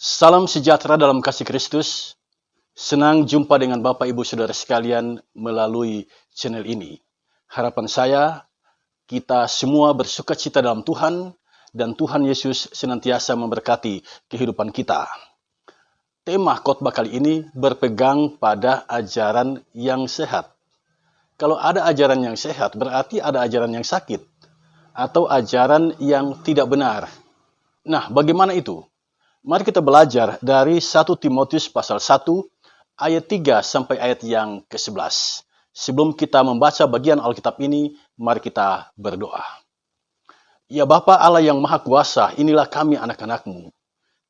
Salam sejahtera dalam kasih Kristus. Senang jumpa dengan Bapak Ibu Saudara sekalian melalui channel ini. Harapan saya, kita semua bersukacita dalam Tuhan dan Tuhan Yesus senantiasa memberkati kehidupan kita. Tema khotbah kali ini berpegang pada ajaran yang sehat. Kalau ada ajaran yang sehat, berarti ada ajaran yang sakit atau ajaran yang tidak benar. Nah, bagaimana itu? Mari kita belajar dari 1 Timotius pasal 1 ayat 3 sampai ayat yang ke-11. Sebelum kita membaca bagian Alkitab ini, mari kita berdoa. Ya Bapa Allah yang Maha Kuasa, inilah kami anak-anak-Mu.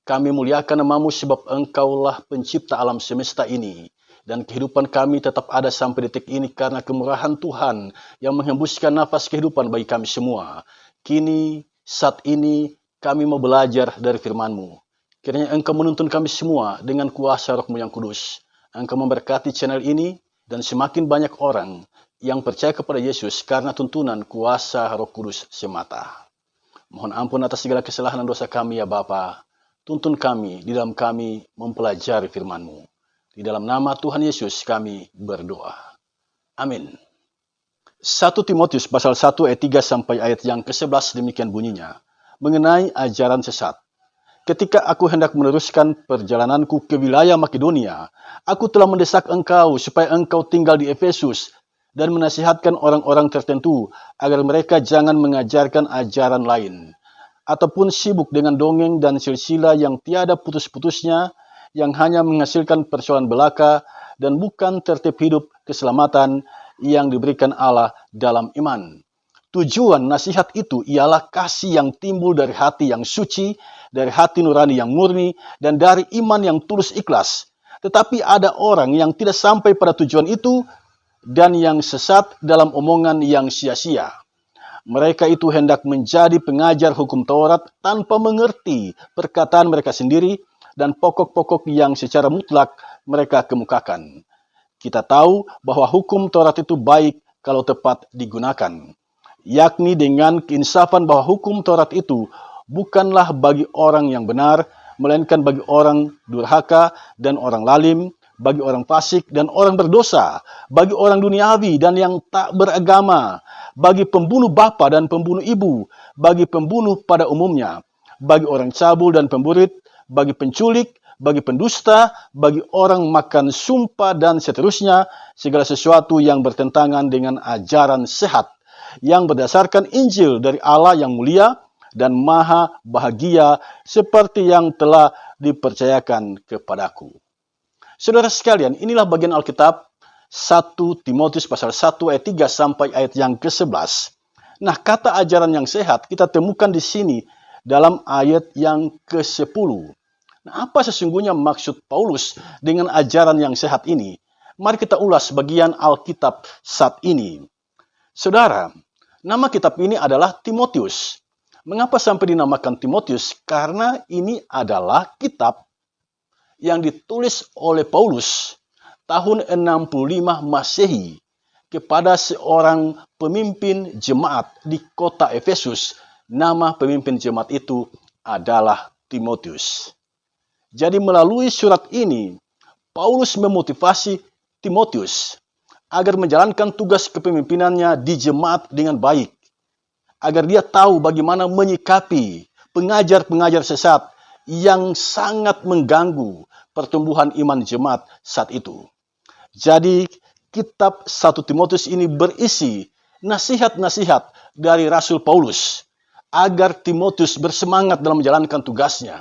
Kami muliakan nama-Mu sebab Engkaulah pencipta alam semesta ini. Dan kehidupan kami tetap ada sampai detik ini karena kemurahan Tuhan yang menghembuskan nafas kehidupan bagi kami semua. Kini, saat ini, kami mau belajar dari firman-Mu. Kiranya Engkau menuntun kami semua dengan kuasa Roh-Mu yang kudus. Engkau memberkati channel ini dan semakin banyak orang yang percaya kepada Yesus karena tuntunan kuasa Roh Kudus semata. Mohon ampun atas segala kesalahan dan dosa kami ya Bapa. Tuntun kami di dalam kami mempelajari firman-Mu. Di dalam nama Tuhan Yesus kami berdoa. Amin. 1 Timotius pasal 1 ayat 3 sampai ayat yang ke-11 demikian bunyinya. Mengenai ajaran sesat. Ketika aku hendak meneruskan perjalananku ke wilayah Makedonia, aku telah mendesak engkau supaya engkau tinggal di Efesus dan menasihatkan orang-orang tertentu agar mereka jangan mengajarkan ajaran lain, ataupun sibuk dengan dongeng dan silsilah yang tiada putus-putusnya, yang hanya menghasilkan persoalan belaka dan bukan tertib hidup keselamatan yang diberikan Allah dalam iman. Tujuan nasihat itu ialah kasih yang timbul dari hati yang suci, dari hati nurani yang murni, dan dari iman yang tulus ikhlas. Tetapi ada orang yang tidak sampai pada tujuan itu dan yang sesat dalam omongan yang sia-sia. Mereka itu hendak menjadi pengajar hukum Taurat tanpa mengerti perkataan mereka sendiri dan pokok-pokok yang secara mutlak mereka kemukakan. Kita tahu bahwa hukum Taurat itu baik kalau tepat digunakan, yakni dengan keinsafan bahwa hukum Taurat itu bukanlah bagi orang yang benar, melainkan bagi orang durhaka dan orang lalim, bagi orang fasik dan orang berdosa, bagi orang duniawi dan yang tak beragama, bagi pembunuh bapa dan pembunuh ibu, bagi pembunuh pada umumnya, bagi orang cabul dan pemburit, bagi penculik, bagi pendusta, bagi orang makan sumpah dan seterusnya, segala sesuatu yang bertentangan dengan ajaran sehat yang berdasarkan Injil dari Allah yang mulia dan maha bahagia seperti yang telah dipercayakan kepadaku. Saudara sekalian, inilah bagian Alkitab 1 Timotius pasal 1 ayat 3 sampai ayat yang ke-11. Nah, kata ajaran yang sehat kita temukan di sini dalam ayat yang ke-10. Nah, apa sesungguhnya maksud Paulus dengan ajaran yang sehat ini? Mari kita ulas bagian Alkitab saat ini. Saudara, nama kitab ini adalah Timotius. Mengapa sampai dinamakan Timotius? Karena ini adalah kitab yang ditulis oleh Paulus tahun 65 Masehi kepada seorang pemimpin jemaat di kota Efesus. Nama pemimpin jemaat itu adalah Timotius. Jadi melalui surat ini, Paulus memotivasi Timotius agar menjalankan tugas kepemimpinannya di jemaat dengan baik. Agar dia tahu bagaimana menyikapi pengajar-pengajar sesat yang sangat mengganggu pertumbuhan iman jemaat saat itu. Jadi kitab 1 Timotius ini berisi nasihat-nasihat dari Rasul Paulus agar Timotius bersemangat dalam menjalankan tugasnya.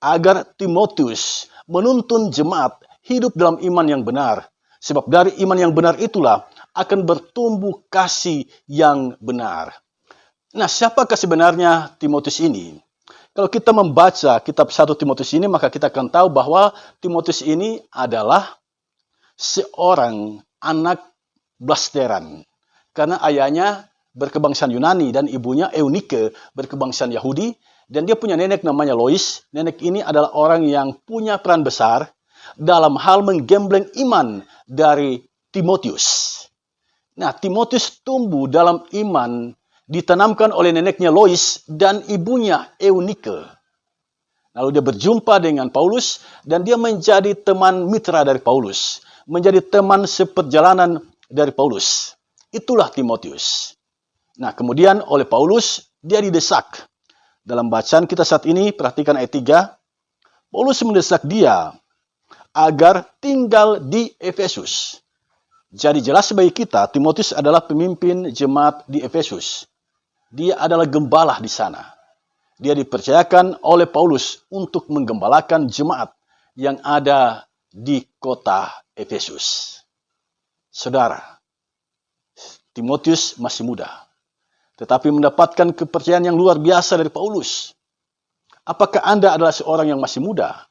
Agar Timotius menuntun jemaat hidup dalam iman yang benar. Sebab dari iman yang benar itulah akan bertumbuh kasih yang benar. Nah, siapakah sebenarnya Timotius ini? Kalau kita membaca kitab 1 Timotius ini, maka kita akan tahu bahwa Timotius ini adalah seorang anak blasteran. Karena ayahnya berkebangsaan Yunani dan ibunya Eunike berkebangsaan Yahudi. Dan dia punya nenek namanya Lois. Nenek ini adalah orang yang punya peran besar dalam hal menggembleng iman dari Timotius. Nah, Timotius tumbuh dalam iman ditanamkan oleh neneknya Lois dan ibunya Eunike. Lalu dia berjumpa dengan Paulus dan dia menjadi teman mitra dari Paulus, menjadi teman seperjalanan dari Paulus. Itulah Timotius. Nah, kemudian oleh Paulus dia didesak. Dalam bacaan kita saat ini, perhatikan ayat 3. Paulus mendesak dia agar tinggal di Efesus. Jadi jelas bagi kita, Timotius adalah pemimpin jemaat di Efesus. Dia adalah gembala di sana. Dia dipercayakan oleh Paulus untuk menggembalakan jemaat yang ada di kota Efesus. Saudara, Timotius masih muda, tetapi mendapatkan kepercayaan yang luar biasa dari Paulus. Apakah Anda adalah seorang yang masih muda?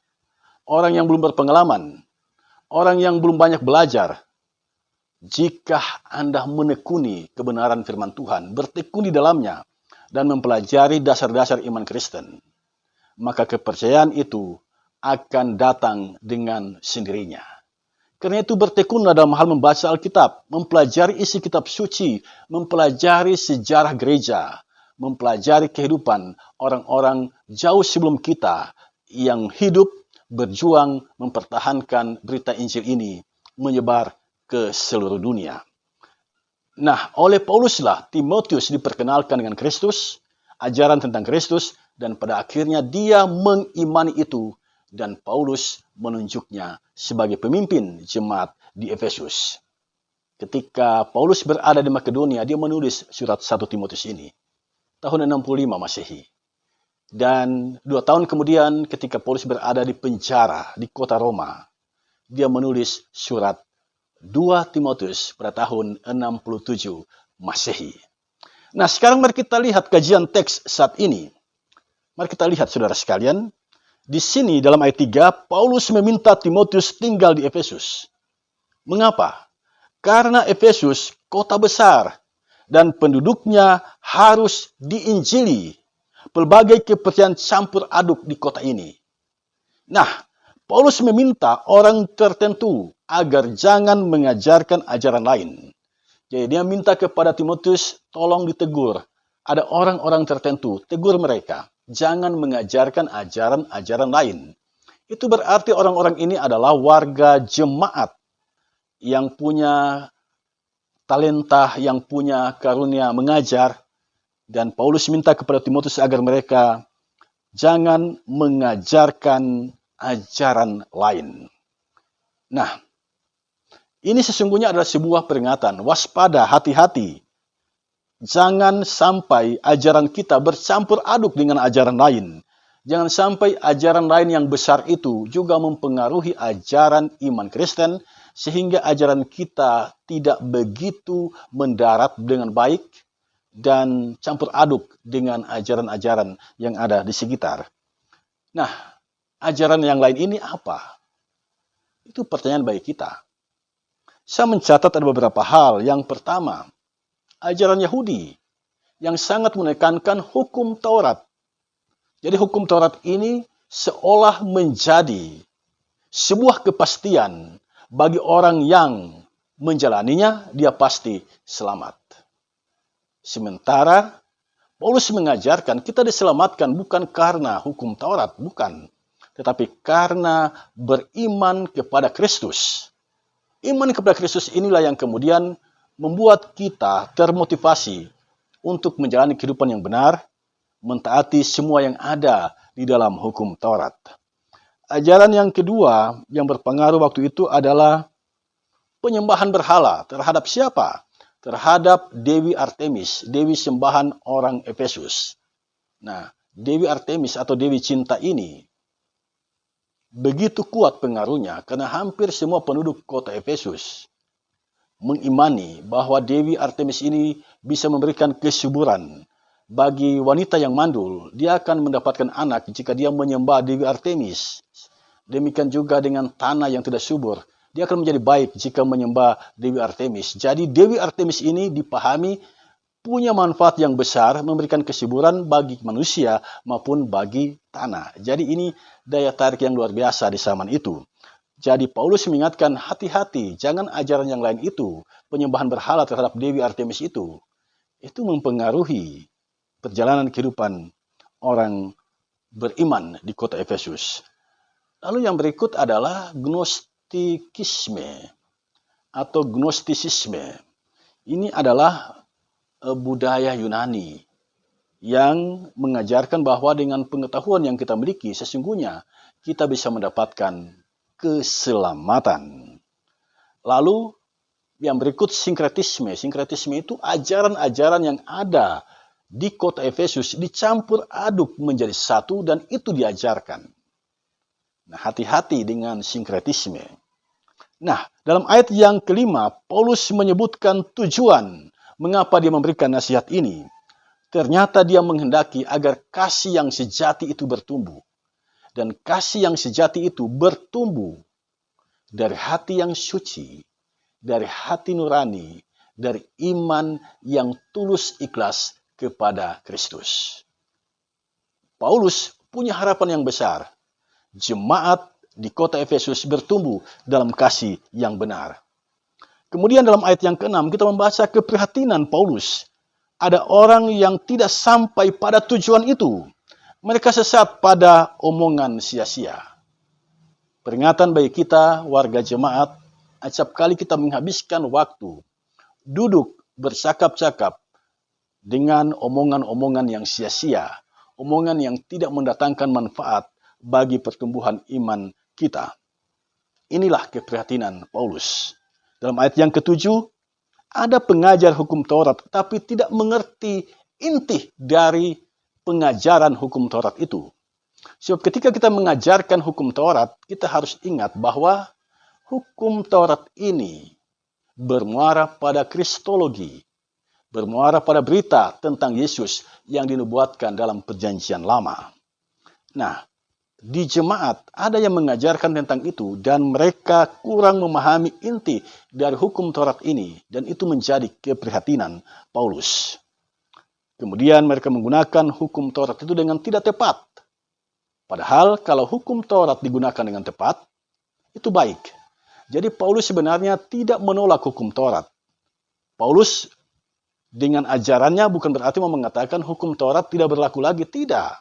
Orang yang belum berpengalaman? Orang yang belum banyak belajar? Jika Anda menekuni kebenaran firman Tuhan, bertekun di dalamnya, dan mempelajari dasar-dasar iman Kristen, maka kepercayaan itu akan datang dengan sendirinya. Karena itu bertekunlah dalam hal membaca Alkitab, mempelajari isi kitab suci, mempelajari sejarah gereja, mempelajari kehidupan orang-orang jauh sebelum kita yang hidup, berjuang, mempertahankan berita Injil ini menyebar ke seluruh dunia. Nah, oleh Pauluslah Timotius diperkenalkan dengan Kristus, ajaran tentang Kristus, dan pada akhirnya dia mengimani itu, dan Paulus menunjuknya sebagai pemimpin jemaat di Efesus. Ketika Paulus berada di Makedonia, dia menulis surat 1 Timotius ini, tahun 65 Masehi. Dan 2 tahun kemudian ketika Paulus berada di penjara di kota Roma, dia menulis surat 2 Timotius pada tahun 67 Masehi. Nah, sekarang mari kita lihat kajian teks saat ini. Mari kita lihat saudara sekalian. Di sini dalam ayat 3, Paulus meminta Timotius tinggal di Efesus. Mengapa? Karena Efesus kota besar dan penduduknya harus diinjili. Pelbagai kepercayaan campur aduk di kota ini. Nah, Paulus meminta orang tertentu agar jangan mengajarkan ajaran lain. Jadi dia minta kepada Timotius, tolong ditegur. Ada orang-orang tertentu, tegur mereka. Jangan mengajarkan ajaran-ajaran lain. Itu berarti orang-orang ini adalah warga jemaat yang punya talenta, yang punya karunia mengajar. Dan Paulus minta kepada Timotius agar mereka jangan mengajarkan ajaran lain. Nah, ini sesungguhnya adalah sebuah peringatan. Waspada, hati-hati. Jangan sampai ajaran kita bercampur aduk dengan ajaran lain. Jangan sampai ajaran lain yang besar itu juga mempengaruhi ajaran iman Kristen, sehingga ajaran kita tidak begitu mendarat dengan baik dan campur aduk dengan ajaran-ajaran yang ada di sekitar. Nah, ajaran yang lain ini apa? Itu pertanyaan bagi kita. Saya mencatat ada beberapa hal. Yang pertama, ajaran Yahudi yang sangat menekankan hukum Taurat. Jadi hukum Taurat ini seolah menjadi sebuah kepastian bagi orang yang menjalaninya, dia pasti selamat. Sementara Paulus mengajarkan kita diselamatkan bukan karena hukum Taurat, bukan. Tetapi karena beriman kepada Kristus. Iman kepada Kristus inilah yang kemudian membuat kita termotivasi untuk menjalani kehidupan yang benar, mentaati semua yang ada di dalam hukum Taurat. Ajaran yang kedua yang berpengaruh waktu itu adalah penyembahan berhala. Terhadap siapa? Terhadap Dewi Artemis, Dewi sembahan orang Efesus. Nah, Dewi Artemis atau Dewi Cinta ini begitu kuat pengaruhnya karena hampir semua penduduk kota Efesus mengimani bahwa Dewi Artemis ini bisa memberikan kesuburan bagi wanita yang mandul. Dia akan mendapatkan anak jika dia menyembah Dewi Artemis. Demikian juga dengan tanah yang tidak subur. Dia akan menjadi baik jika menyembah Dewi Artemis. Jadi Dewi Artemis ini dipahami punya manfaat yang besar, memberikan kesuburan bagi manusia maupun bagi tanah. Jadi ini daya tarik yang luar biasa di zaman itu. Jadi Paulus mengingatkan hati-hati, jangan ajaran yang lain itu, penyembahan berhala terhadap Dewi Artemis itu mempengaruhi perjalanan kehidupan orang beriman di kota Efesus. Lalu yang berikut adalah gnostikisme atau gnostisisme. Ini adalah budaya Yunani yang mengajarkan bahwa dengan pengetahuan yang kita miliki, sesungguhnya kita bisa mendapatkan keselamatan. Lalu yang berikut sinkretisme. Sinkretisme itu ajaran-ajaran yang ada di kota Efesus dicampur aduk menjadi satu dan itu diajarkan. Nah, hati-hati dengan sinkretisme. Nah, dalam ayat yang kelima, Paulus menyebutkan tujuan mengapa dia memberikan nasihat ini. Ternyata dia menghendaki agar kasih yang sejati itu bertumbuh. Dan kasih yang sejati itu bertumbuh dari hati yang suci, dari hati nurani, dari iman yang tulus ikhlas kepada Kristus. Paulus punya harapan yang besar. Jemaat di kota Efesus bertumbuh dalam kasih yang benar. Kemudian dalam ayat yang ke-6 kita membaca keprihatinan Paulus. Ada orang yang tidak sampai pada tujuan itu. Mereka sesat pada omongan sia-sia. Peringatan bagi kita, warga jemaat, acap kali kita menghabiskan waktu duduk bercakap-cakap dengan omongan-omongan yang sia-sia, omongan yang tidak mendatangkan manfaat bagi pertumbuhan iman kita. Inilah keprihatinan Paulus. Dalam ayat yang ke-7, ada pengajar hukum Taurat tapi tidak mengerti inti dari pengajaran hukum Taurat itu. Sebab ketika kita mengajarkan hukum Taurat, kita harus ingat bahwa hukum Taurat ini bermuara pada kristologi, bermuara pada berita tentang Yesus yang dinubuatkan dalam Perjanjian Lama. Nah, di jemaat ada yang mengajarkan tentang itu dan mereka kurang memahami inti dari hukum Taurat ini dan itu menjadi keprihatinan Paulus. Kemudian mereka menggunakan hukum Taurat itu dengan tidak tepat. Padahal kalau hukum Taurat digunakan dengan tepat, itu baik. Jadi Paulus sebenarnya tidak menolak hukum Taurat. Paulus dengan ajarannya bukan berarti mau mengatakan hukum Taurat tidak berlaku lagi. Tidak.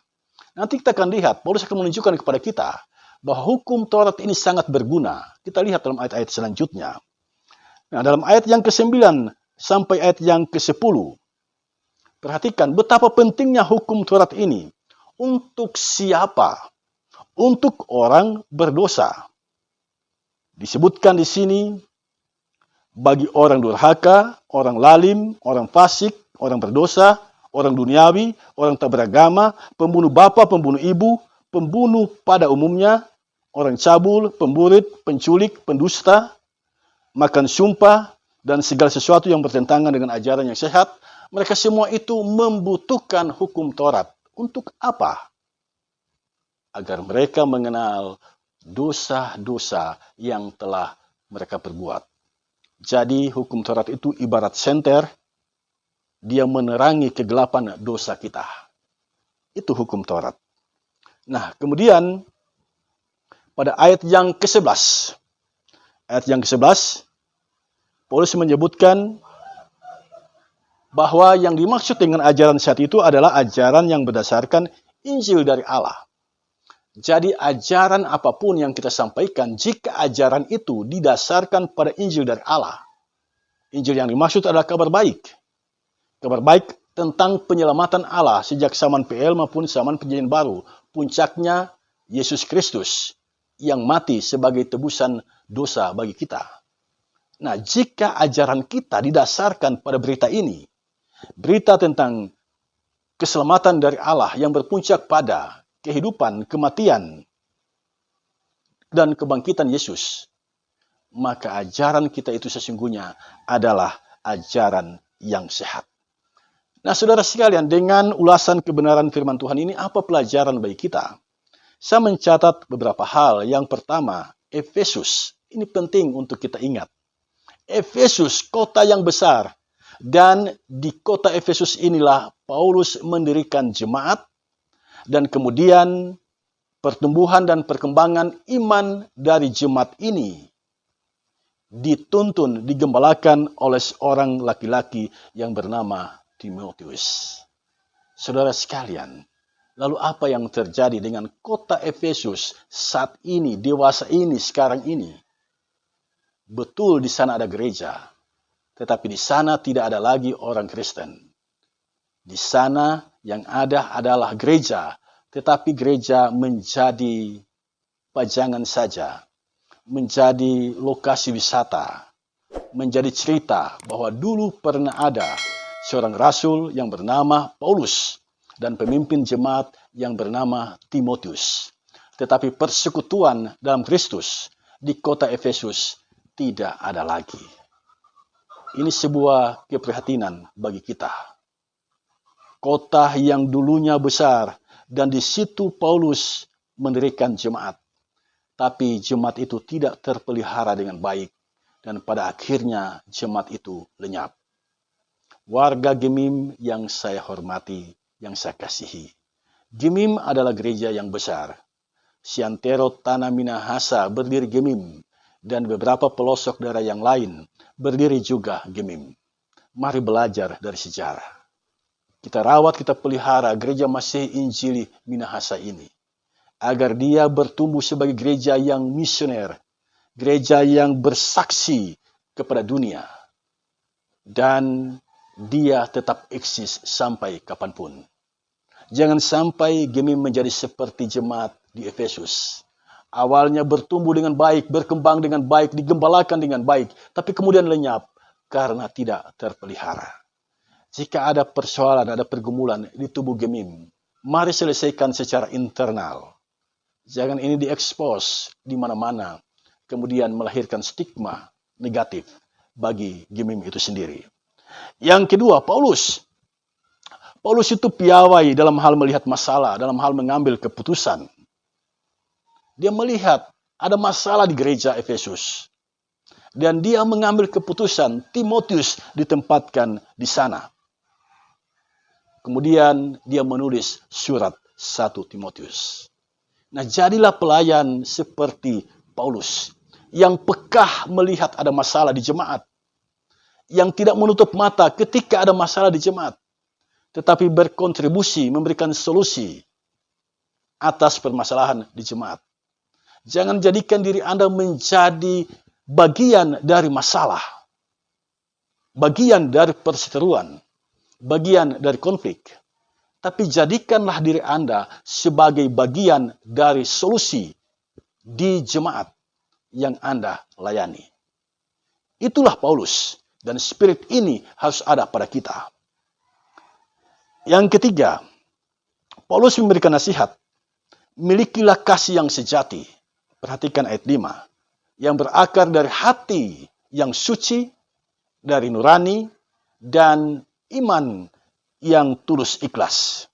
Nanti kita akan lihat, Paulus akan menunjukkan kepada kita bahwa hukum Taurat ini sangat berguna. Kita lihat dalam ayat-ayat selanjutnya. Nah, dalam ayat yang ke-9 sampai ayat yang ke-10, perhatikan betapa pentingnya hukum Taurat ini. Untuk siapa? Untuk orang berdosa. Disebutkan di sini bagi orang durhaka, orang lalim, orang fasik, orang berdosa, orang duniawi, orang tak beragama, pembunuh bapa, pembunuh ibu, pembunuh pada umumnya, orang cabul, pemburit, penculik, pendusta, makan sumpah, dan segala sesuatu yang bertentangan dengan ajaran yang sehat. Mereka semua itu membutuhkan hukum Taurat. Untuk apa? Agar mereka mengenal dosa-dosa yang telah mereka perbuat. Jadi hukum Taurat itu ibarat senter, dia menerangi kegelapan dosa kita. Itu hukum Taurat. Nah, kemudian pada ayat yang ke-11. Ayat yang ke-11, Paulus menyebutkan bahwa yang dimaksud dengan ajaran sehat itu adalah ajaran yang berdasarkan Injil dari Allah. Jadi ajaran apapun yang kita sampaikan, jika ajaran itu didasarkan pada Injil dari Allah. Injil yang dimaksud adalah kabar baik. Kabar baik tentang penyelamatan Allah sejak zaman PL maupun zaman Perjanjian Baru. Puncaknya Yesus Kristus yang mati sebagai tebusan dosa bagi kita. Nah, jika ajaran kita didasarkan pada berita ini, berita tentang keselamatan dari Allah yang berpuncak pada kehidupan, kematian, dan kebangkitan Yesus, maka ajaran kita itu sesungguhnya adalah ajaran yang sehat. Nah, saudara sekalian, dengan ulasan kebenaran firman Tuhan ini, apa pelajaran bagi kita? Saya mencatat beberapa hal. Yang pertama, Efesus. Ini penting untuk kita ingat. Efesus, kota yang besar. Dan di kota Efesus inilah Paulus mendirikan jemaat. Dan kemudian pertumbuhan dan perkembangan iman dari jemaat ini dituntun, digembalakan oleh seorang laki-laki yang bernama Timotius. Saudara sekalian, Lalu apa yang terjadi dengan kota Efesus saat ini, dewasa ini, sekarang ini? Betul di sana ada gereja, tetapi di sana tidak ada lagi orang Kristen. Di sana yang ada adalah gereja, tetapi gereja menjadi pajangan saja, menjadi lokasi wisata, menjadi cerita bahwa dulu pernah ada seorang rasul yang bernama Paulus dan pemimpin jemaat yang bernama Timotius. Tetapi persekutuan dalam Kristus di kota Efesus tidak ada lagi. Ini sebuah keprihatinan bagi kita. Kota yang dulunya besar dan di situ Paulus mendirikan jemaat. Tapi jemaat itu tidak terpelihara dengan baik dan pada akhirnya jemaat itu lenyap. Warga Gemim yang saya hormati, yang saya kasihi. Gemim adalah gereja yang besar. Siantero Tanah Minahasa berdiri Gemim dan beberapa pelosok daerah yang lain berdiri juga Gemim. Mari belajar dari sejarah. Kita rawat, kita pelihara gereja Masehi Injili Minahasa ini, agar dia bertumbuh sebagai gereja yang misioner, gereja yang bersaksi kepada dunia, dan dia tetap eksis sampai kapanpun. Jangan sampai Gemim menjadi seperti jemaat di Efesus. Awalnya bertumbuh dengan baik, berkembang dengan baik, digembalakan dengan baik, tapi kemudian lenyap karena tidak terpelihara. Jika ada persoalan, ada pergumulan di tubuh Gemim, mari selesaikan secara internal. Jangan ini diekspos di mana-mana, kemudian melahirkan stigma negatif bagi Gemim itu sendiri. Yang kedua, Paulus. Paulus itu piawai dalam hal melihat masalah, dalam hal mengambil keputusan. Dia melihat ada masalah di gereja Efesus. Dan dia mengambil keputusan Timotius ditempatkan di sana. Kemudian dia menulis surat 1 Timotius. Nah, jadilah pelayan seperti Paulus yang peka melihat ada masalah di jemaat. Yang tidak menutup mata ketika ada masalah di jemaat. Tetapi berkontribusi, memberikan solusi atas permasalahan di jemaat. Jangan jadikan diri Anda menjadi bagian dari masalah, bagian dari perseteruan, bagian dari konflik. Tapi jadikanlah diri Anda sebagai bagian dari solusi di jemaat yang Anda layani. Itulah Paulus, dan spirit ini harus ada pada kita. Yang ketiga, Paulus memberikan nasihat, milikilah kasih yang sejati. Perhatikan ayat 5. Yang berakar dari hati yang suci, dari nurani, dan iman yang tulus ikhlas.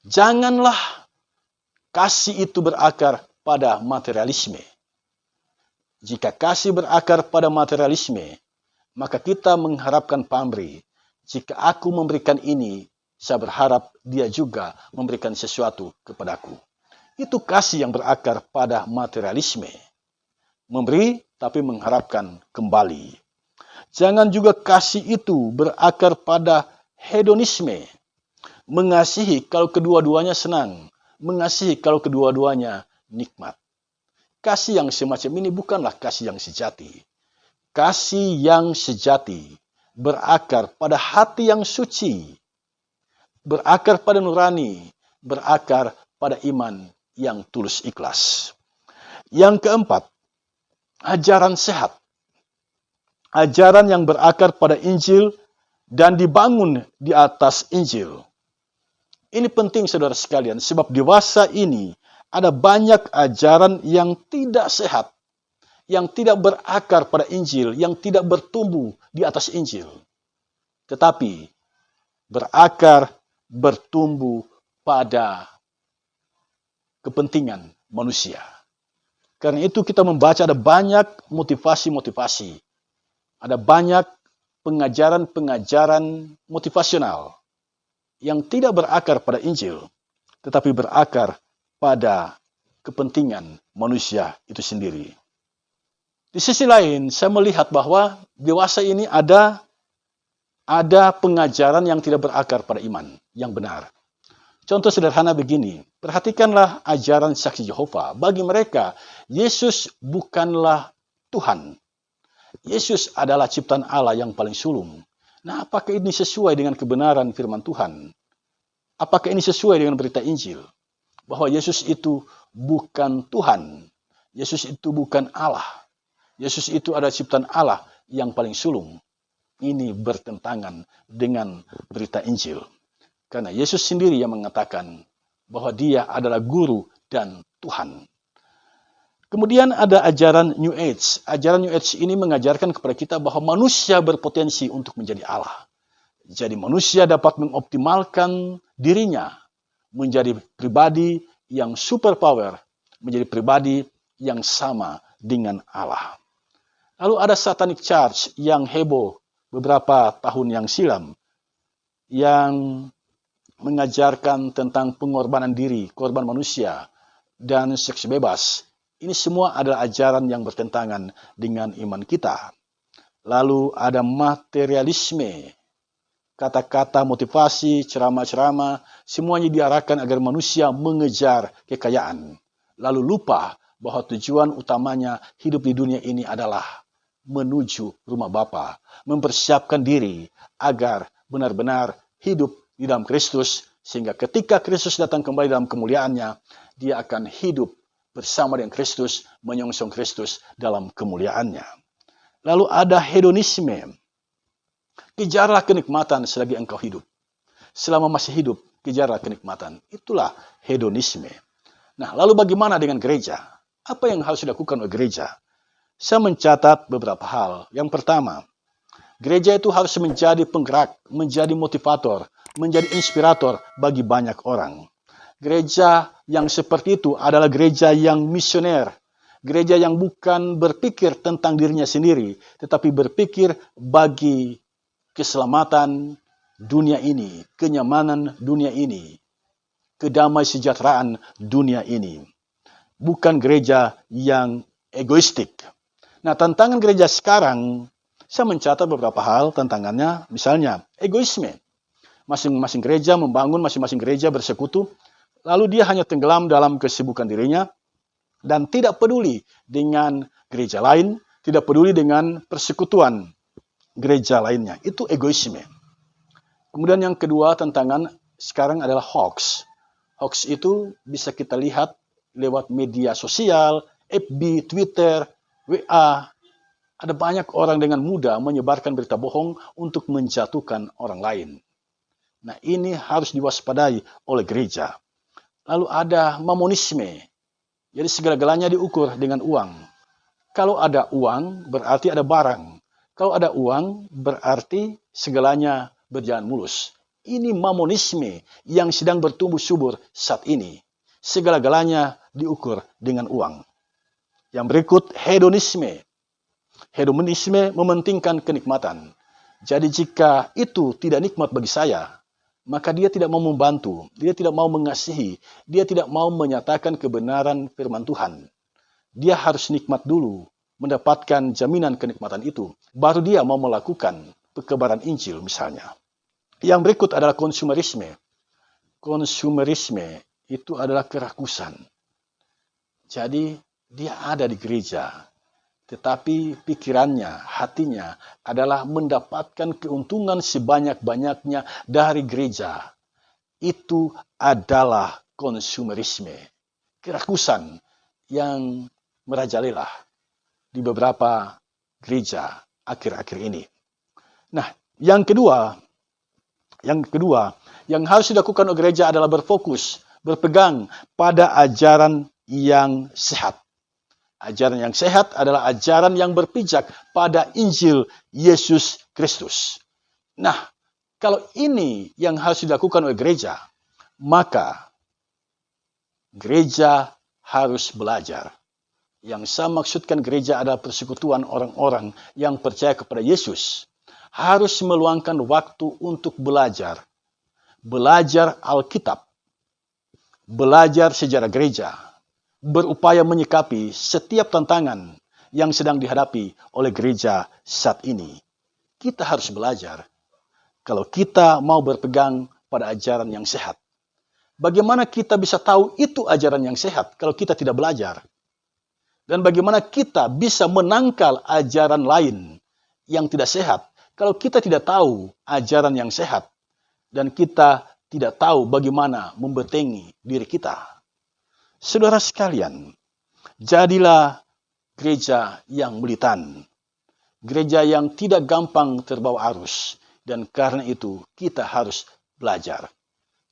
Janganlah kasih itu berakar pada materialisme. Jika kasih berakar pada materialisme, maka kita mengharapkan pamrih. Jika aku memberikan ini, saya berharap dia juga memberikan sesuatu kepadaku. Itu kasih yang berakar pada materialisme. Memberi tapi mengharapkan kembali. Jangan juga kasih itu berakar pada hedonisme. Mengasihi kalau kedua-duanya senang. Mengasihi kalau kedua-duanya nikmat. Kasih yang semacam ini bukanlah kasih yang sejati. Kasih yang sejati berakar pada hati yang suci. Berakar pada nurani. Berakar pada iman yang tulus ikhlas. Yang keempat, ajaran sehat. Ajaran yang berakar pada Injil dan dibangun di atas Injil. Ini penting saudara sekalian, sebab dewasa ini ada banyak ajaran yang tidak sehat, yang tidak berakar pada Injil, yang tidak bertumbuh di atas Injil. Tetapi berakar, bertumbuh pada kepentingan manusia. Karena itu kita membaca ada banyak motivasi-motivasi. Ada banyak pengajaran-pengajaran motivasional yang tidak berakar pada Injil, tetapi berakar pada kepentingan manusia itu sendiri. Di sisi lain, saya melihat bahwa dewasa ini ada pengajaran yang tidak berakar pada iman yang benar. Contoh sederhana begini, perhatikanlah ajaran saksi Yehova. Bagi mereka, Yesus bukanlah Tuhan. Yesus adalah ciptaan Allah yang paling sulung. Nah, apakah ini sesuai dengan kebenaran firman Tuhan? Apakah ini sesuai dengan berita Injil? Bahwa Yesus itu bukan Tuhan. Yesus itu bukan Allah. Yesus itu adalah ciptaan Allah yang paling sulung. Ini bertentangan dengan berita Injil. Karena Yesus sendiri yang mengatakan bahwa dia adalah guru dan Tuhan. Kemudian ada ajaran New Age. Ajaran New Age ini mengajarkan kepada kita bahwa manusia berpotensi untuk menjadi Allah. Jadi manusia dapat mengoptimalkan dirinya menjadi pribadi yang superpower, menjadi pribadi yang sama dengan Allah. Lalu ada Satanic Church yang heboh beberapa tahun yang silam, yang mengajarkan tentang pengorbanan diri, korban manusia, dan seks bebas. Ini semua adalah ajaran yang bertentangan dengan iman kita. Lalu ada materialisme. Kata-kata motivasi, ceramah-ceramah, semuanya diarahkan agar manusia mengejar kekayaan. Lalu lupa bahwa tujuan utamanya hidup di dunia ini adalah menuju rumah Bapa, mempersiapkan diri agar benar-benar hidup di dalam Kristus, sehingga ketika Kristus datang kembali dalam kemuliaannya, dia akan hidup bersama dengan Kristus, menyongsong Kristus dalam kemuliaannya. Lalu ada hedonisme. Kejarlah kenikmatan selagi engkau hidup. Selama masih hidup, kejarlah kenikmatan. Itulah hedonisme. Nah, lalu bagaimana dengan gereja? Apa yang harus dilakukan oleh gereja? Saya mencatat beberapa hal. Yang pertama, gereja itu harus menjadi penggerak, menjadi motivator, menjadi inspirator bagi banyak orang. Gereja yang seperti itu adalah gereja yang misioner. Gereja yang bukan berpikir tentang dirinya sendiri, tetapi berpikir bagi keselamatan dunia ini, kenyamanan dunia ini, kedamaian sejahteraan dunia ini. Bukan gereja yang egoistik. Nah, tantangan gereja sekarang, saya mencatat beberapa hal tantangannya, misalnya egoisme. Masing-masing gereja membangun, masing-masing gereja bersekutu, lalu dia hanya tenggelam dalam kesibukan dirinya, dan tidak peduli dengan gereja lain, tidak peduli dengan persekutuan gereja lainnya. Itu egoisme. Kemudian yang kedua tantangan sekarang adalah hoax. Hoax itu bisa kita lihat lewat media sosial, FB, Twitter, WA. Ada banyak orang dengan mudah menyebarkan berita bohong untuk menjatuhkan orang lain. Nah, ini harus diwaspadai oleh gereja. Lalu ada mamonisme. Jadi segala-galanya diukur dengan uang. Kalau ada uang, berarti ada barang. Kalau ada uang, berarti segalanya berjalan mulus. Ini mamonisme yang sedang bertumbuh subur saat ini. Segala-galanya diukur dengan uang. Yang berikut, hedonisme. Hedonisme mementingkan kenikmatan. Jadi jika itu tidak nikmat bagi saya, maka dia tidak mau membantu, dia tidak mau mengasihi, dia tidak mau menyatakan kebenaran firman Tuhan. Dia harus nikmat dulu, mendapatkan jaminan kenikmatan itu, baru dia mau melakukan kebenaran Injil misalnya. Yang berikut adalah konsumerisme. Konsumerisme itu adalah kerakusan. Jadi dia ada di gereja, tetapi pikirannya, hatinya adalah mendapatkan keuntungan sebanyak-banyaknya dari gereja. Itu adalah konsumerisme. Kerakusan yang merajalela di beberapa gereja akhir-akhir ini. Nah, yang kedua yang harus dilakukan oleh gereja adalah berfokus, berpegang pada ajaran yang sehat. Ajaran yang sehat adalah ajaran yang berpijak pada Injil Yesus Kristus. Nah, kalau ini yang harus dilakukan oleh gereja, maka gereja harus belajar. Yang saya maksudkan gereja adalah persekutuan orang-orang yang percaya kepada Yesus. Harus meluangkan waktu untuk belajar. Belajar Alkitab. Belajar sejarah gereja. Berupaya menyikapi setiap tantangan yang sedang dihadapi oleh gereja saat ini. Kita harus belajar kalau kita mau berpegang pada ajaran yang sehat. Bagaimana kita bisa tahu itu ajaran yang sehat kalau kita tidak belajar? Dan bagaimana kita bisa menangkal ajaran lain yang tidak sehat kalau kita tidak tahu ajaran yang sehat dan kita tidak tahu bagaimana membentengi diri kita? Saudara sekalian, jadilah gereja yang militan, gereja yang tidak gampang terbawa arus, dan karena itu kita harus belajar.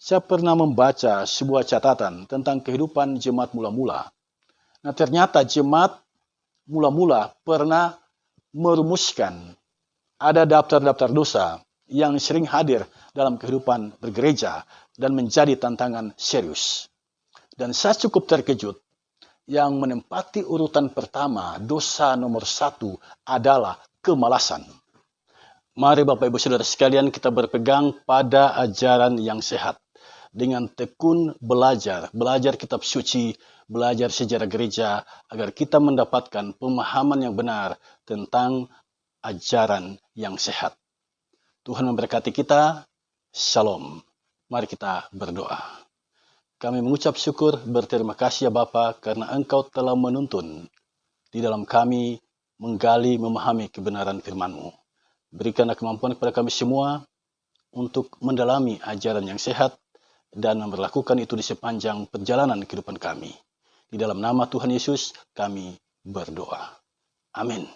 Saya pernah membaca sebuah catatan tentang kehidupan jemaat mula-mula. Nah, ternyata jemaat mula-mula pernah merumuskan ada daftar-daftar dosa yang sering hadir dalam kehidupan bergereja dan menjadi tantangan serius. Dan saya cukup terkejut yang menempati urutan pertama, dosa nomor 1 adalah kemalasan. Mari Bapak Ibu Saudara sekalian, kita berpegang pada ajaran yang sehat. Dengan tekun belajar kitab suci, belajar sejarah gereja, agar kita mendapatkan pemahaman yang benar tentang ajaran yang sehat. Tuhan memberkati kita. Shalom. Mari kita berdoa. Kami mengucap syukur, berterima kasih ya Bapa, karena Engkau telah menuntun di dalam kami menggali, memahami kebenaran firman-Mu. Berikanlah kemampuan kepada kami semua untuk mendalami ajaran yang sehat dan memperlakukan itu di sepanjang perjalanan kehidupan kami. Di dalam nama Tuhan Yesus kami berdoa. Amin.